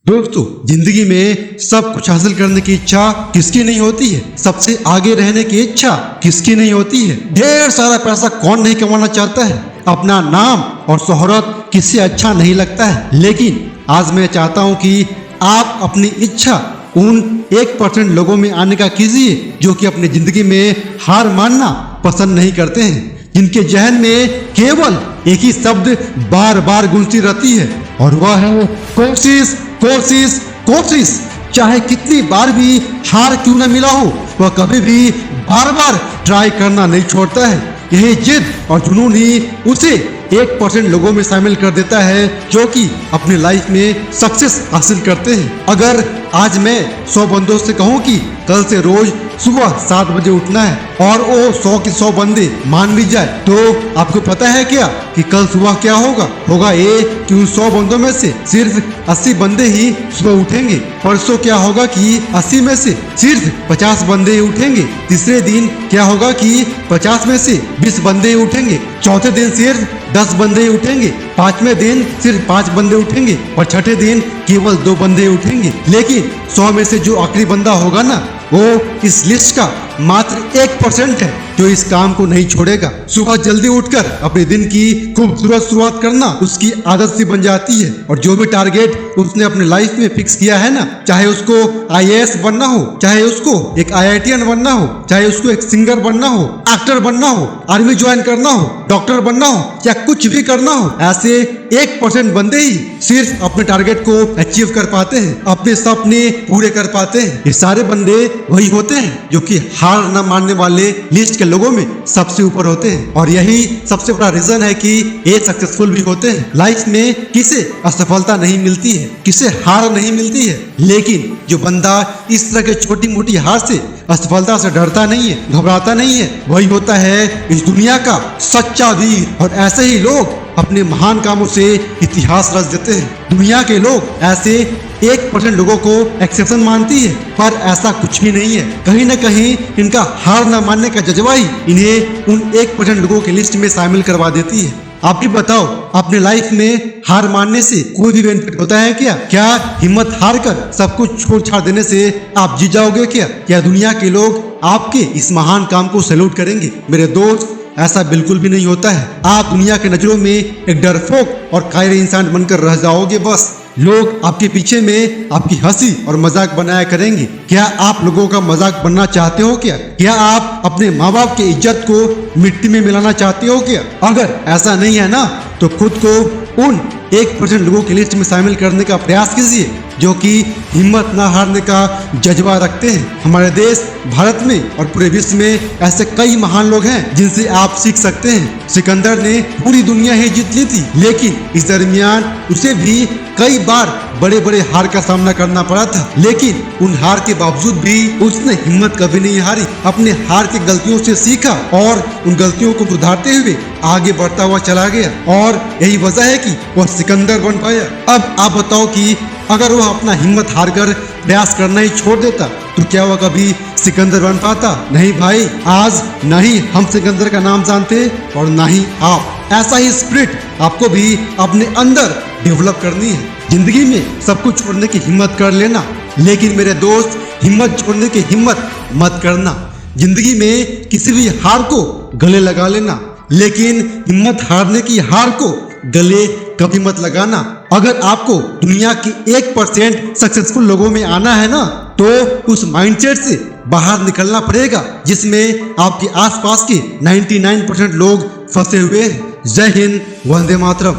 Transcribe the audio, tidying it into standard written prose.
दोस्तों, जिंदगी में सब कुछ हासिल करने की इच्छा किसकी नहीं होती है? सबसे आगे रहने की इच्छा किसकी नहीं होती है? ढेर सारा पैसा कौन नहीं कमाना चाहता है? अपना नाम और शोहरत किससे अच्छा नहीं लगता है? लेकिन आज मैं चाहता हूं कि आप अपनी इच्छा उन 1% लोगों में आने का कीजिए जो कि अपनी जिंदगी में हार मानना पसंद नहीं करते हैं, जिनके जहन में केवल एक ही शब्द बार बार गूंजती रहती है और वह है कोशिश कोशिश कोशिश। चाहे कितनी बार भी हार क्यों न मिला हो, वह कभी भी बार बार ट्राई करना नहीं छोड़ता है। यही जिद और जुनून ही उसे 1% लोगों में शामिल कर देता है जो कि अपने लाइफ में सक्सेस हासिल करते हैं। अगर आज मैं 100 बंदों से कहूँ कि कल से रोज सुबह 7 बजे उठना है और वो 100 के 100 बंदे मान भी जाए, तो आपको पता है क्या कि कल सुबह क्या होगा? होगा ये कि उन 100 बंदों में से सिर्फ 80 बंदे ही सुबह उठेंगे। परसों क्या होगा कि 80 में से सिर्फ 50 बंदे ही उठेंगे। तीसरे दिन क्या होगा कि 50 में से 20 बंदे ही उठेंगे। चौथे दिन सिर्फ 10 बंदे ही उठेंगे। पांचवें दिन सिर्फ 5 बंदे उठेंगे और छठे दिन केवल 2 बंदे उठेंगे। लेकिन 100 में से जो आखिरी बंदा होगा ना, वो इस लिस्ट का मात्र 1% है जो इस काम को नहीं छोड़ेगा। सुबह जल्दी उठकर अपने दिन की खूबसूरत शुरुआत करना उसकी आदत सी बन जाती है और जो भी टारगेट उसने अपने लाइफ में फिक्स किया है ना, चाहे उसको IAS बनना हो, चाहे उसको एक IITian बनना हो, चाहे उसको एक सिंगर बनना हो, एक्टर बनना हो, आर्मी ज्वाइन करना हो, डॉक्टर बनना हो या कुछ भी करना हो, ऐसे 1% बंदे ही सिर्फ अपने टारगेट को अचीव कर पाते हैं, अपने सपने पूरे कर पाते हैं। ये सारे बंदे वही होते हैं जो कि हार न मानने वाले लिस्ट के लोगों में सबसे ऊपर होते हैं और यही सबसे बड़ा रीजन है कि ये सक्सेसफुल भी होते हैं। लाइफ में किसे असफलता नहीं मिलती है, किसे हार नहीं मिलती है, लेकिन जो बंदा इस तरह के छोटी मोटी हार से असफलता से डरता नहीं है, घबराता नहीं है, वही होता है इस दुनिया का सच्चा वीर। और ऐसे ही लोग अपने महान कामों से इतिहास रच देते हैं। दुनिया के लोग ऐसे 1% लोगों को एक्सेप्शन मानती है, पर ऐसा कुछ भी नहीं है। कहीं न कहीं इनका हार न मानने का जज्बा ही इन्हें उन 1% लोगों की लिस्ट में शामिल करवा देती है। आप भी बताओ, अपने लाइफ में हार मानने से कोई भी बेनिफिट होता है क्या? क्या हिम्मत हार कर सब कुछ छोड़ छाड़ देने से आप जीत जाओगे क्या? क्या दुनिया के लोग आपके इस महान काम को सैल्यूट करेंगे? मेरे दोस्त, ऐसा बिल्कुल भी नहीं होता है। आप दुनिया के नजरों में एक डरपोक और कायर इंसान बनकर रह जाओगे। बस लोग आपके पीछे में आपकी हंसी और मजाक बनाया करेंगे। क्या आप लोगों का मजाक बनना चाहते हो क्या? क्या आप अपने माँ बाप की इज्जत को मिट्टी में मिलाना चाहते हो क्या? अगर ऐसा नहीं है ना, तो खुद को उन 1% लोगों की लिस्ट में शामिल करने का प्रयास कीजिए जो कि हिम्मत ना हारने का जज्बा रखते हैं। हमारे देश भारत में और पूरे विश्व में ऐसे कई महान लोग हैं जिनसे आप सीख सकते हैं। सिकंदर ने पूरी दुनिया ही जीत ली थी, लेकिन इस दरमियान उसे भी कई बार बड़े बड़े हार का सामना करना पड़ा था, लेकिन उन हार के बावजूद भी उसने हिम्मत कभी नहीं हारी। अपने हार की गलतियों से सीखा और उन गलतियों को सुधारते हुए आगे बढ़ता हुआ चला गया और यही वजह है कि वह सिकंदर बन पाया। अब आप बताओ कि अगर वह अपना हिम्मत हार कर प्रयास करना ही छोड़ देता तो क्या वह कभी सिकंदर बन पाता? नहीं भाई, आज न ही हम सिकंदर का नाम जानते और न ही आप। ऐसा ही स्पिरिट आपको भी अपने अंदर डेवलप करनी है। जिंदगी में सब कुछ छोड़ने की हिम्मत कर लेना, लेकिन मेरे दोस्त, हिम्मत छोड़ने की हिम्मत मत करना। जिंदगी में किसी भी हार को गले लगा लेना, लेकिन हिम्मत हारने की हार को गले कभी मत लगाना। अगर आपको दुनिया की 1% सक्सेसफुल लोगों में आना है ना, तो उस माइंडसेट से बाहर निकलना पड़ेगा जिसमें आपके आसपास के 99% लोग फंसे हुए हैं। जय हिंद, वंदे मातरम।